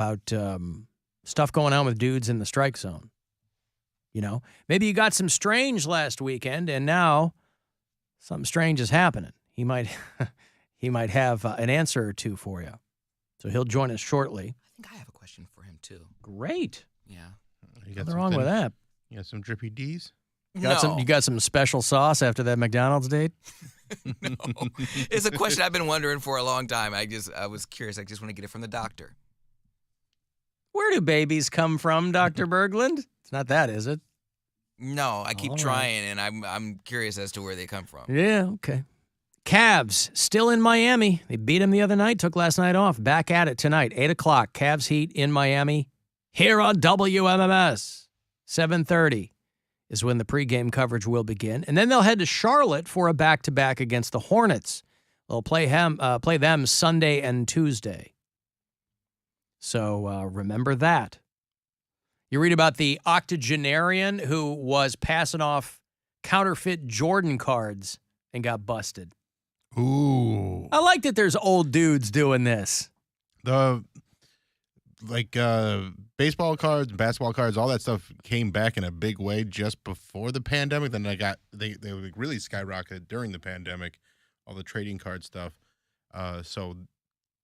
about stuff going on with dudes in the strike zone. You know, maybe you got some strange last weekend, and now something strange is happening. He might have an answer or two for you. So he'll join us shortly. I think I have a question for him, too. Great. Yeah. Nothing wrong with that. You got some drippy D's? You got some special sauce after that McDonald's date? No. It's a question I've been wondering for a long time. I was curious. I just want to get it from the doctor. Where do babies come from, Dr. Berglund? It's not that, is it? No, I keep trying, and I'm curious as to where they come from. Yeah, okay. Cavs still in Miami. They beat them the other night, took last night off. Back at it tonight, 8 o'clock. Cavs Heat in Miami. Here on WMMS. 7:30 is when the pregame coverage will begin. And then they'll head to Charlotte for a back-to-back against the Hornets. They'll play them Sunday and Tuesday. So remember that. You read about the octogenarian who was passing off counterfeit Jordan cards and got busted. Ooh. I like that there's old dudes doing this. Baseball cards, basketball cards, all that stuff came back in a big way just before the pandemic. Then they really skyrocketed during the pandemic, all the trading card stuff. So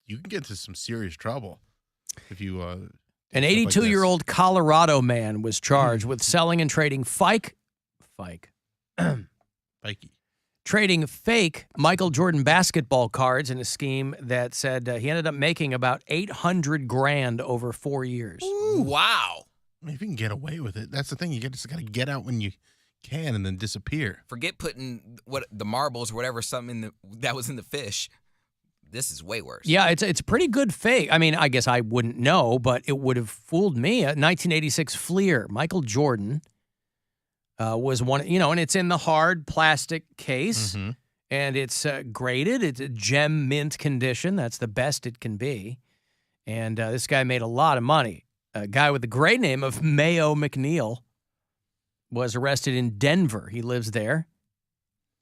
you can get into some serious trouble if you. An 82-year-old Colorado man was charged with selling and trading trading fake Michael Jordan basketball cards in a scheme that said he ended up making about $800,000 over 4 years. Ooh, wow. I mean, if you can get away with it, that's the thing. You just got to get out when you can and then disappear. Forget putting the marbles or whatever something that was in the fish. This is way worse. Yeah, it's a pretty good fake. I mean, I guess I wouldn't know, but it would have fooled me. A 1986 Fleer, Michael Jordan, was one, and it's in the hard plastic case, and it's graded. It's a gem mint condition. That's the best it can be. And this guy made a lot of money. A guy with the great name of Mayo McNeil was arrested in Denver. He lives there.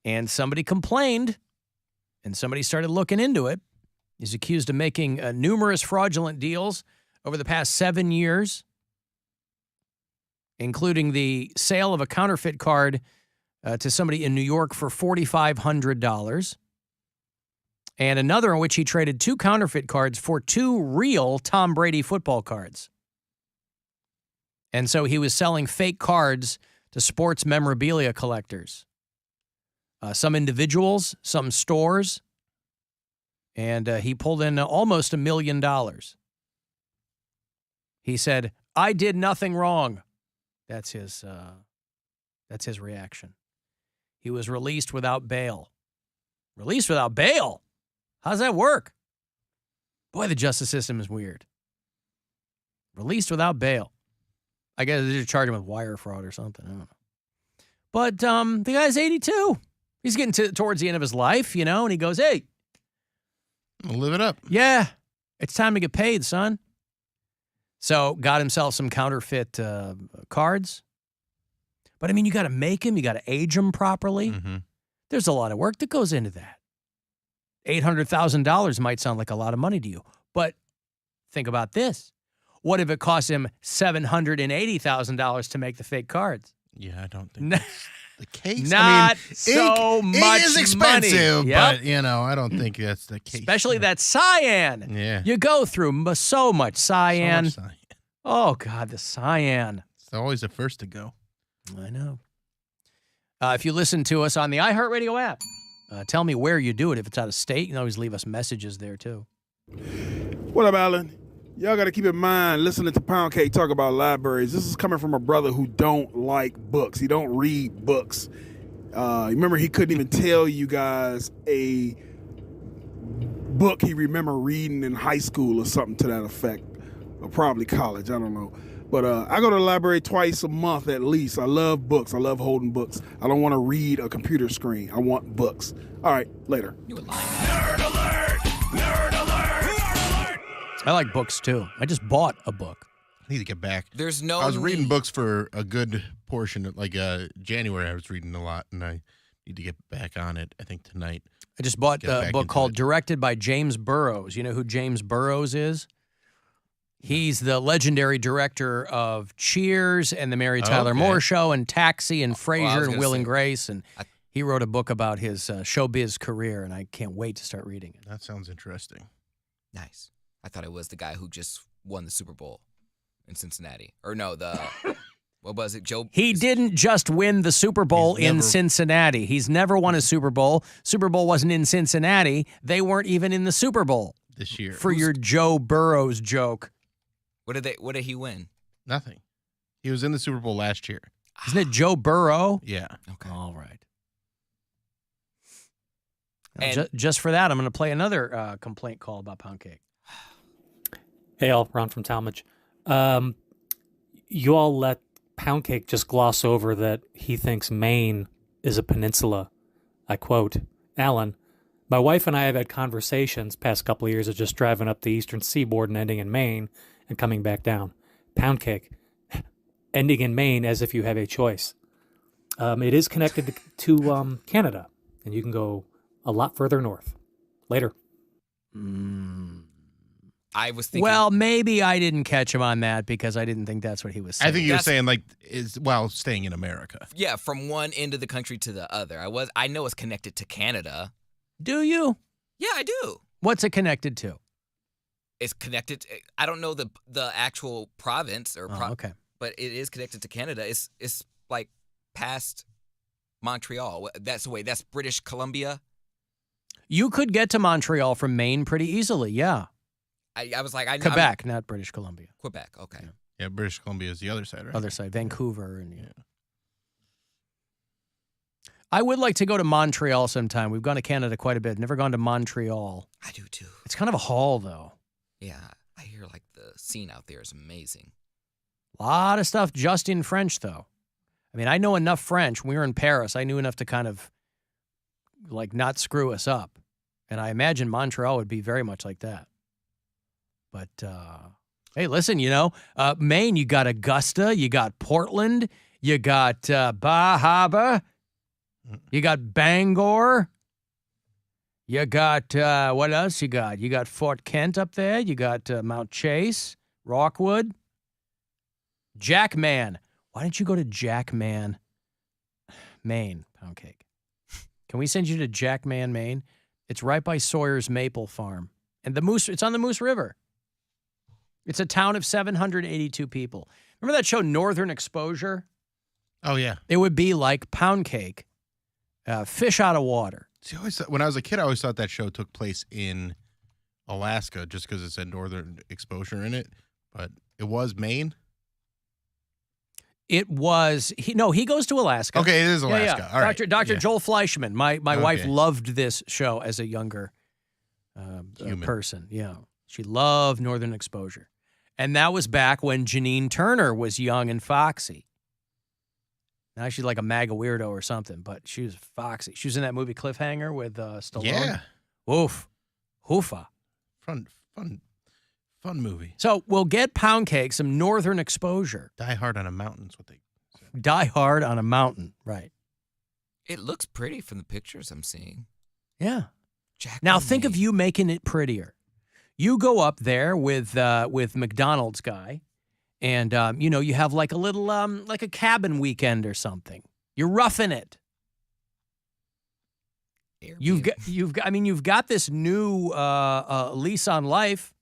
And somebody complained, and somebody started looking into it. He's accused of making numerous fraudulent deals over the past 7 years, including the sale of a counterfeit card to somebody in New York for $4,500, and another in which he traded 2 counterfeit cards for 2 real Tom Brady football cards. And so he was selling fake cards to sports memorabilia collectors. Some individuals, some stores, and he pulled in almost $1 million. He said, "I did nothing wrong." That's his reaction. He was released without bail. Released without bail? How does that work? Boy, the justice system is weird. Released without bail. I guess they just charge him with wire fraud or something. I don't know. But the guy's 82. He's getting towards the end of his life, and he goes, "Hey, live it up." Yeah, it's time to get paid, son. So got himself some counterfeit cards. But, I mean, you got to make them. You got to age them properly. Mm-hmm. There's a lot of work that goes into that. $800,000 might sound like a lot of money to you. But think about this. What if it cost him $780,000 to make the fake cards? Yeah, I don't think that's the case. Not so much It is expensive, money. Yep. but, I don't think that's the case. Especially that cyan. Yeah. You go through so much cyan. So much cyan. Oh, God, the cyan. It's always the first to go. I know. If you listen to us on the iHeartRadio app, tell me where you do it. If it's out of state, you can always leave us messages there, too. What up, Alan? Y'all got to keep in mind, listening to Poundcake talk about libraries, this is coming from a brother who don't like books. He don't read books. Remember, he couldn't even tell you guys a book he remember reading in high school or something to that effect. Or probably college, I don't know. But I go to the library twice a month at least. I love books. I love holding books. I don't want to read a computer screen. I want books. All right, later. You would like Nerd alert! Nerd alert! Nerd alert! I like books, too. I just bought a book. I need to get back. There's no I was reading need. books for a good portion. Like January, I was reading a lot, and I need to get back on it, I think, tonight. I just bought Get a back book into called it. Directed by James Burrows. You know who James Burrows is? He's the legendary director of Cheers and the Mary Tyler Okay. Moore Show and Taxi and I was Frasier and gonna Will say- and Grace. And he wrote a book about his showbiz career, and I can't wait to start reading it. That sounds interesting. Nice. I thought it was the guy who just won the Super Bowl in Cincinnati. Or no, what was it? Joe. He didn't just win the Super Bowl He's in never- Cincinnati. He's never won a Super Bowl. Super Bowl wasn't in Cincinnati. They weren't even in the Super Bowl. This year. For your Joe Burrows joke. What did he win? Nothing. He was in the Super Bowl last year. Isn't it Joe Burrow? Yeah. Okay. All right. And- Just for that, I'm going to play another complaint call about Poundcake. Hey, all, Ron from Talmadge. You all let Poundcake just gloss over that he thinks Maine is a peninsula. I quote, Alan, my wife and I have had conversations past couple of years of just driving up the eastern seaboard and ending in Maine and coming back down. Poundcake, ending in Maine as if you have a choice. It is connected to Canada, and you can go a lot further north. Later. I was thinking. Well, maybe I didn't catch him on that because I didn't think that's what he was saying. I think you were That's- saying, like, staying in America. yeah, from one end of the country to the other. I know it's connected to Canada. Do you? Yeah, I do. What's it connected to? It's connected. I don't know the actual province or Oh, okay. but it is connected to Canada. It's like past Montreal. That's British Columbia. You could get to Montreal from Maine pretty easily, yeah. I was like, I know Quebec, not British Columbia. Quebec. Okay. Yeah, British Columbia is the other side, right? Other side, Vancouver. And yeah. I would like to go to Montreal sometime. We've gone to Canada quite a bit. Never gone to Montreal. I do too. It's kind of a haul, though. Yeah, I hear like the scene out there is amazing. A lot of stuff just in French, though. I mean, I know enough French. When we were in Paris, I knew enough to kind of, like, not screw us up. And I imagine Montreal would be very much like that. But, hey, listen, Maine, you got Augusta, you got Portland, you got Bar Harbor, you got Bangor, you got, what else you got? You got Fort Kent up there, you got Mount Chase, Rockwood, Jackman. Why don't you go to Jackman, Maine, Poundcake? Can we send you to Jackman, Maine? It's right by Sawyer's Maple Farm. And it's on the Moose River. It's a town of 782 people. Remember that show, Northern Exposure? Oh, yeah. It would be like Poundcake, fish out of water. See, when I was a kid, I always thought that show took place in Alaska just because it said Northern Exposure in it. But it was Maine? It was, he goes to Alaska. Okay, it is Alaska. Yeah. All right. Dr. Yeah. Joel Fleischman. My wife Okay. loved this show as a younger Human. person. Yeah. She loved Northern Exposure. And that was back when Janine Turner was young and foxy. Now she's like a MAGA weirdo or something, but she was foxy. She was in that movie Cliffhanger with Stallone. Yeah. Oof. Hoofa. Fun movie. So we'll get Poundcake some Northern Exposure. Die Hard on a Mountain is what they said. Die Hard on a Mountain. Right. It looks pretty from the pictures I'm seeing. Yeah. Jack Now and think of Maine. you making it prettier. You go up there with McDonald's guy, and you have like a little like a cabin weekend or something. You're roughing it. Airbnb. You've got this new lease on life.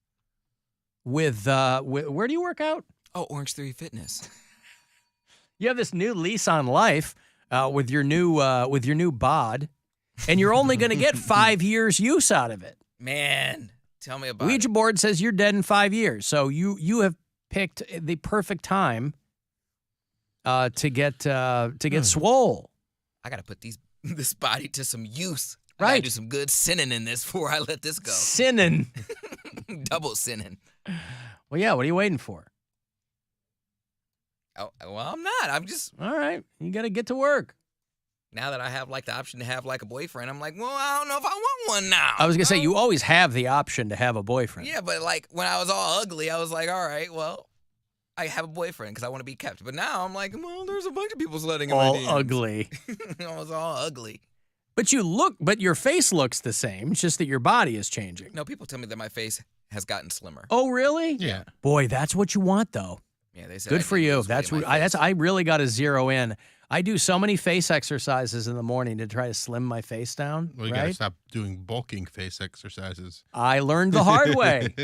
With where do you work out? Oh, Orange Theory Fitness. You have this new lease on life with your new bod, and you're only going to get 5 years use out of it. Man, tell me about Ouija it. board says you're dead in 5 years, so you have picked the perfect time to get swole. I got to put this body to some use. I Right. gotta do some good sinning in this before I let this go. Sinning. Double sinning. Well, yeah. What are you waiting for? Oh, well, I'm not. I'm just, All right, you got to get to work. now that I have like the option to have like a boyfriend, I'm like, well, I don't know if I want one now. I was gonna say you always have the option to have a boyfriend. Yeah, but like when I was all ugly, I was like, all right, well, I have a boyfriend because I want to be kept. But now I'm like, well, there's a bunch of people sledding in all my DMs. ugly. I was all ugly. But your face looks the same. It's just that your body is changing. No, people tell me that my face has gotten slimmer. Oh, really? Yeah. Boy, that's what you want, though. Yeah, they said Good I for did you. lose weight That's in what my face. I really got to zero in. I do so many face exercises in the morning to try to slim my face down. Well, you gotta right? stop doing bulking face exercises. I learned the hard way.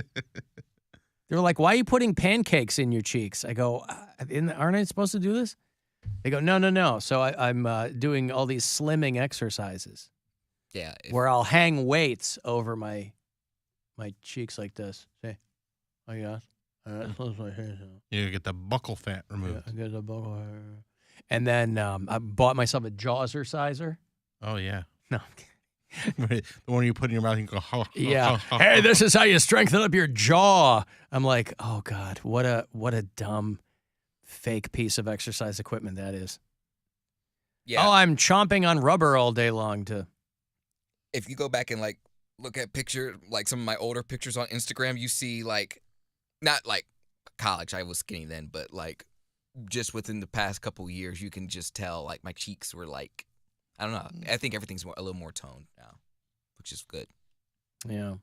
They're like, "Why are you putting pancakes in your cheeks?" I go, "Aren't I supposed to do this?" They go, "No." So I'm doing all these slimming exercises Yeah. where I'll hang weights over my cheeks like this. Say, "Oh yeah." You get the buckle fat Yeah, removed. I get a buckle. And then I bought myself a jaw exerciser. Oh yeah. No. The one you put in your mouth and you go, ha, ha, Yeah. ha, ha, Hey, ha. this is how you strengthen up your jaw. I'm like, oh God, what a dumb fake piece of exercise equipment that is. Yeah. Oh, I'm chomping on rubber all day long to. If you go back and like look at some of my older pictures on Instagram, you see like, not like college, I was skinny then, but like just within the past couple years, you can just tell like my cheeks were like, I don't know. I think everything's a little more toned now, which is good. Yeah.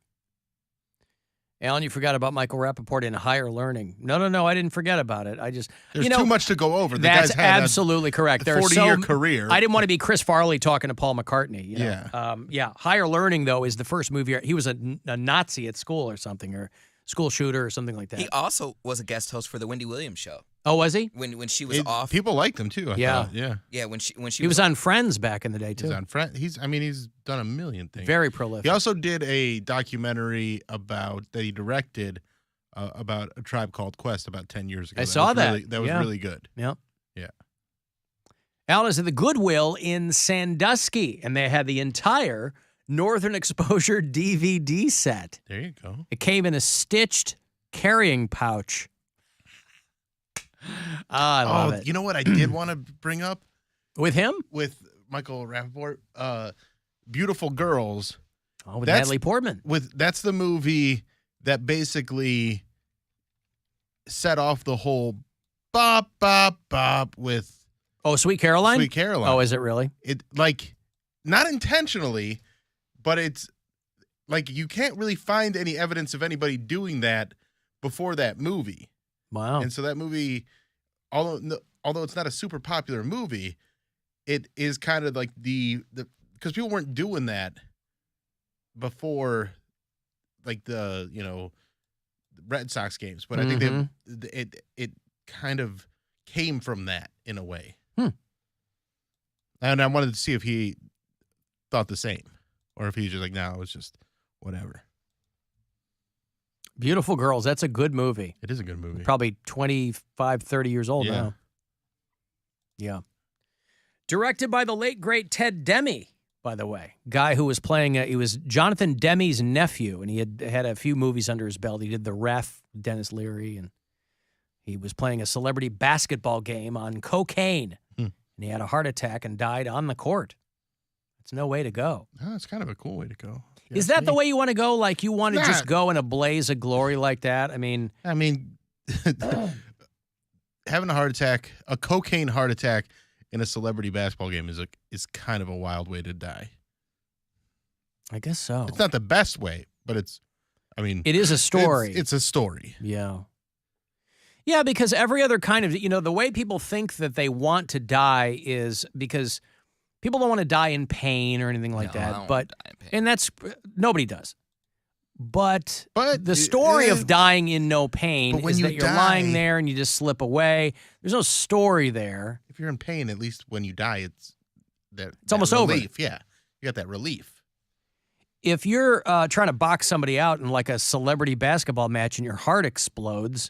Alan, you forgot about Michael Rapaport in Higher Learning. No, I didn't forget about it. I just, There's too much to go over. The That's guy's had absolutely correct. a 40-year career. I didn't want to be Chris Farley talking to Paul McCartney. You know? Yeah. Higher Learning, though, is the first movie. He was a Nazi at school or something, or school shooter or something like that. He also was a guest host for the Wendy Williams show Oh, was he? when she was off. People liked him too. I Yeah. thought. Yeah. Yeah, when she He was on Friends back in the day, too. He's on Friends. He's done a million things. Very prolific. He also did a documentary that he directed about A Tribe Called Quest about 10 years ago. I saw was that. Really, that was Yeah. really good. Yep. Yeah. Alan is at the Goodwill in Sandusky, and they had the entire Northern Exposure DVD set. There you go. It came in a stitched carrying pouch. I love it. You know what I did want to bring up With him? with Michael Rapaport? Beautiful Girls. Oh, with That's- Natalie Portman. That's the movie that basically set off the whole bop, bop, bop with Oh, Sweet Caroline? Sweet Caroline. Oh, is it really? It, like, not intentionally, but it's like you can't really find any evidence of anybody doing that before that movie. Wow. And so that movie, although it's not a super popular movie, it is kind of like the because people weren't doing that before, like the Red Sox games. But I think it kind of came from that in a way. And I wanted to see if he thought the same, or if he's just like, no, it was just whatever. Beautiful Girls. That's a good movie. It is a good movie. Probably 25, 30 years old Yeah. now. Yeah. Directed by the late, great Ted Demme, by the way. Guy who was playing, he was Jonathan Demme's nephew, and he had a few movies under his belt. He did The Ref, Dennis Leary, and he was playing a celebrity basketball game on cocaine. And he had a heart attack and died on the court. That's no way to go. Oh, it's kind of a cool way to go. Is that the way you want to go? Like you want to Nah. just go in a blaze of glory like that? I mean, having a heart attack, a cocaine heart attack in a celebrity basketball game is kind of a wild way to die. I guess so. It's not the best way, but it is a story. It's a story. Yeah. Yeah, because every other kind of, the way people think that they want to die is because people don't want to die in pain or anything like No, I that. don't But, wanna die in pain. and that's, nobody does. But But the story eh, of dying in no pain But when is you that you're lying die- there and you just slip away. There's no story there. If you're in pain, at least when you die, it's almost over. relief. Yeah, you got that relief. If you're trying to box somebody out in like a celebrity basketball match and your heart explodes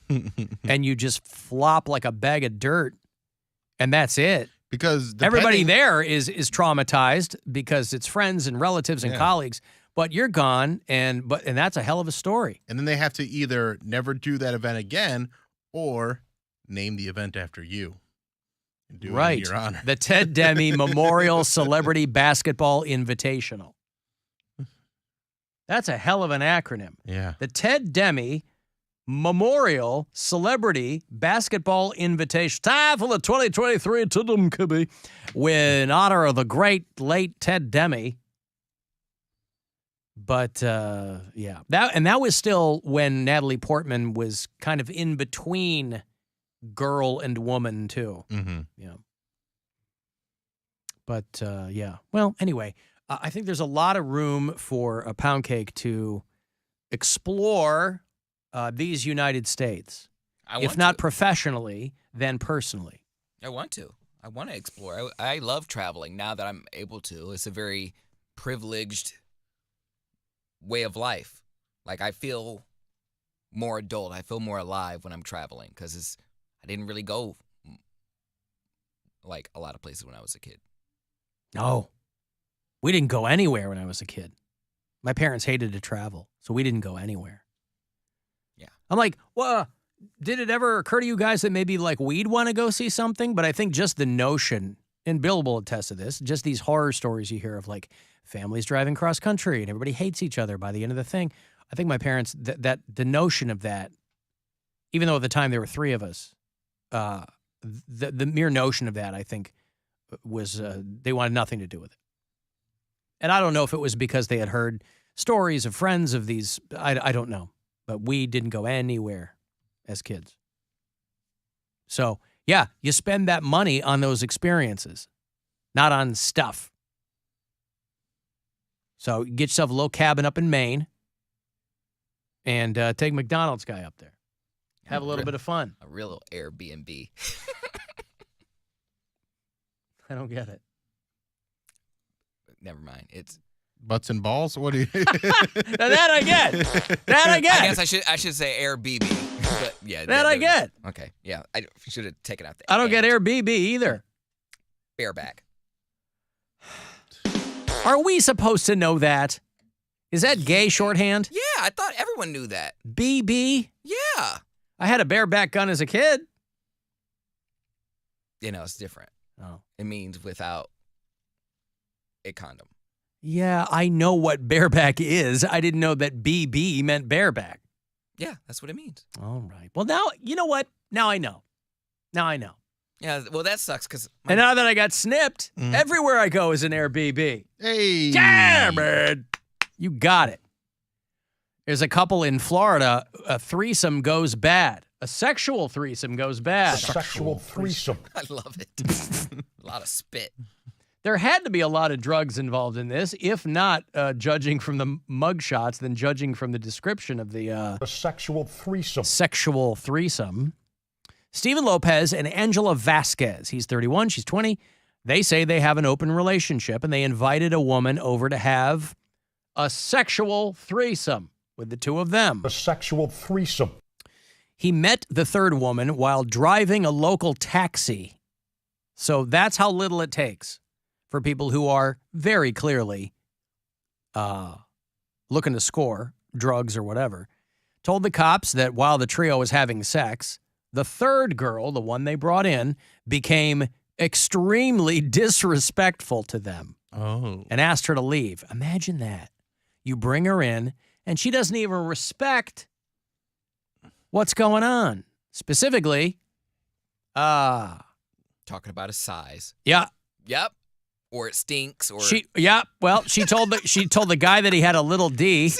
and you just flop like a bag of dirt and that's it. Because Everybody depending- there is traumatized because it's friends and relatives and Yeah. colleagues, but you're gone and that's a hell of a story. and then they have to either never do that event again or name the event after you. And do it Right. in your honor. The Ted Demme Memorial Celebrity Basketball Invitational. That's a hell of an acronym. Yeah. The Ted Demme Memorial Celebrity Basketball Invitation. Time for the 2023 Tudum Kibby. In honor of the great late Ted Demme. But yeah, that was still when Natalie Portman was kind of in between girl and woman too. Mm-hmm. Yeah. But yeah. Well, anyway, I think there's a lot of room for a Poundcake to explore these United States. If not professionally, then personally. I want to explore. I love traveling now that I'm able to. It's a very privileged way of life. Like, I feel more adult. I feel more alive when I'm traveling because I didn't really go like a lot of places when I was a kid. No, we didn't go anywhere when I was a kid. My parents hated to travel, so we didn't go anywhere. Yeah. I'm like, well, did it ever occur to you guys that maybe like we'd want to go see something? But I think just the notion, and Bill will attest to this, just these horror stories you hear of like families driving cross country and everybody hates each other by the end of the thing. I think my parents, that the notion of that, even though at the time there were three of us, the mere notion of that, I think, was they wanted nothing to do with it. And I don't know if it was because they had heard stories of friends of these. I don't know. But we didn't go anywhere as kids. So, yeah, you spend that money on those experiences, not on stuff. So get yourself a little cabin up in Maine and take McDonald's guy up there. Have a little bit of fun. A real Airbnb. I don't get it. Never mind. It's butts and balls. What do you? Now that I get. That I get. I guess I should say Airbnb. But yeah. That I get. Okay. Yeah. I should have taken out the. I don't get Airbnb either. Bareback. Are we supposed to know that? Is that gay shorthand? Yeah, I thought everyone knew that. BB? Yeah. I had a bareback gun as a kid. You know, it's different. Oh. It means without a condom. Yeah, I know what bareback is. I didn't know that BB meant bareback. Yeah, that's what it means. All right. Well, now, you know what? Now I know. Yeah, well, that sucks because... And now that I got snipped, everywhere I go is an Airbnb. Hey. Damn it. You got it. There's a couple in Florida, a threesome goes bad. A sexual threesome goes bad. Sexual threesome. I love it. A lot of spit. There had to be a lot of drugs involved in this, if not judging from the mugshots, then judging from the description of the sexual threesome. Sexual threesome. Steven Lopez and Angela Vasquez. He's 31, she's 20. They say they have an open relationship, and they invited a woman over to have a sexual threesome with the two of them. A sexual threesome. He met the third woman while driving a local taxi. So that's how little it takes for people who are very clearly looking to score drugs or whatever. Told the cops that while the trio was having sex, the third girl, the one they brought in, became extremely disrespectful to them. Oh. And asked her to leave. Imagine that. You bring her in, and she doesn't even respect what's going on. Specifically, talking about his size. Yeah. Yep. Or it stinks. Or Well, she told the guy that he had a little D,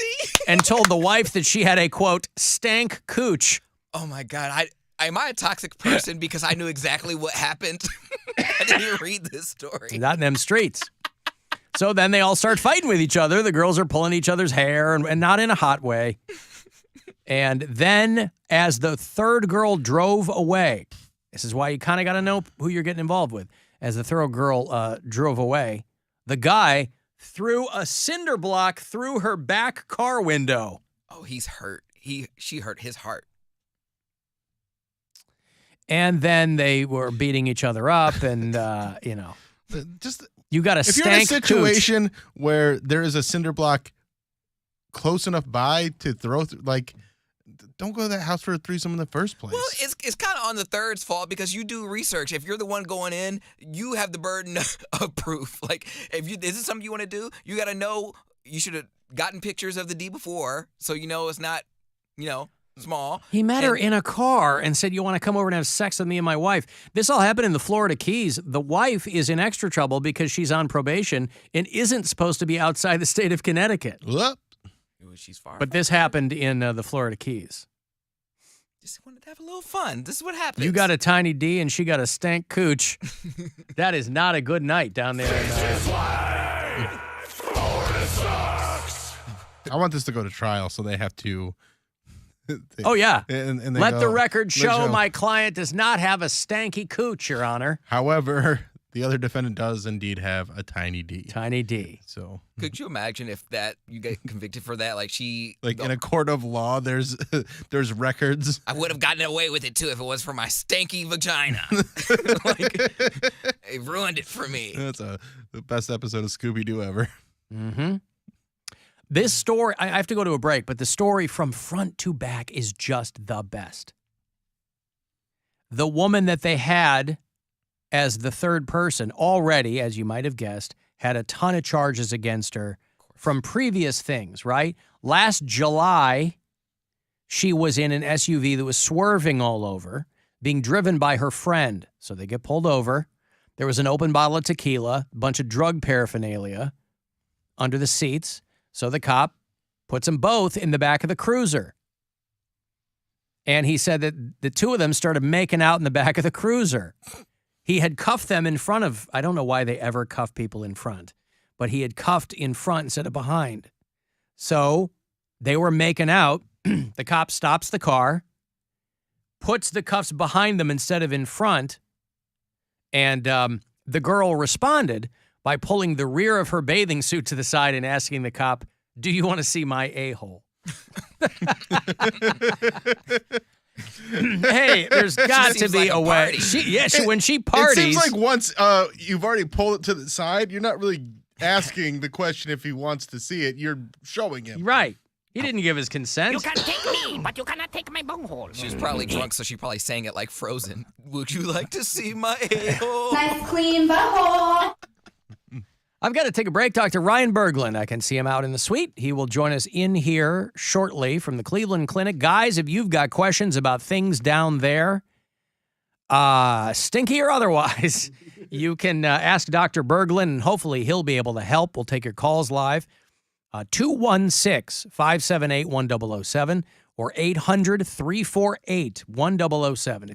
and told the wife that she had a quote stank cooch. Oh my God! Am I a toxic person because I knew exactly what happened? I didn't even read this story. Not in them streets. So then they all start fighting with each other. The girls are pulling each other's hair, and not in a hot way. And then as the third girl drove away, this is why you kind of got to know who you're getting involved with. As the third girl drove away, the guy threw a cinder block through her back car window. Oh, he's hurt. She hurt his heart. And then they were beating each other up, and Just you got a if stank you're in a situation where there is a cinder block close enough by to throw, don't go to that house for a threesome in the first place. Well, it's kind of on the third's fault because you do research. If you're the one going in, you have the burden of proof. Like, is this something you want to do? You got to know. You should have gotten pictures of the D before, so you know it's not, small. He met her in a car and said, "You want to come over and have sex with me and my wife?" This all happened in the Florida Keys. The wife is in extra trouble because she's on probation and isn't supposed to be outside the state of Connecticut. Whoops. She's far. But this happened in the Florida Keys. Just wanted to have a little fun. This is what happens. You got a tiny D and she got a stank cooch. That is not a good night down there. Florida sucks. I want this to go to trial, so they have to. Oh, yeah. And they Let go, the record "Let's show my client does not have a stanky cooch, Your Honor. However, the other defendant does indeed have a tiny D. Tiny D. So, Could you imagine if you get convicted for that? Like in a court of law, there's records. I would have gotten away with it too if it was for my stanky vagina. Like, it ruined it for me. That's the best episode of Scooby-Doo ever. Mm-hmm. This story, I have to go to a break, but the story from front to back is just the best. The woman that they had as the third person already, as you might have guessed, had a ton of charges against her from previous things, right? Last July, she was in an SUV that was swerving all over, being driven by her friend. So they get pulled over. There was an open bottle of tequila, a bunch of drug paraphernalia under the seats. So the cop puts them both in the back of the cruiser. And he said that the two of them started making out in the back of the cruiser. He had cuffed them in front of, I don't know why they ever cuff people in front, but he had cuffed in front instead of behind. So they were making out. The cop stops the car, puts the cuffs behind them instead of in front, and the girl responded by pulling the rear of her bathing suit to the side and asking the cop, "Do you want to see my a-hole?" Hey, there's got to be like a way. When she parties. It seems like once you've already pulled it to the side, you're not really asking the question if he wants to see it. You're showing him. Right. He didn't give his consent. You can take me, but you cannot take my bunghole. She was probably drunk, so she probably sang it like Frozen. Would you like to see my a-hole? Nice clean butthole. I've got to take a break. Dr. Ryan Berglund, I can see him out in the suite. He will join us in here shortly from the Cleveland Clinic. Guys, if you've got questions about things down there, stinky or otherwise, you can ask Dr. Berglund, and hopefully he'll be able to help. We'll take your calls live. 216-578-1007 or 800-348-1007.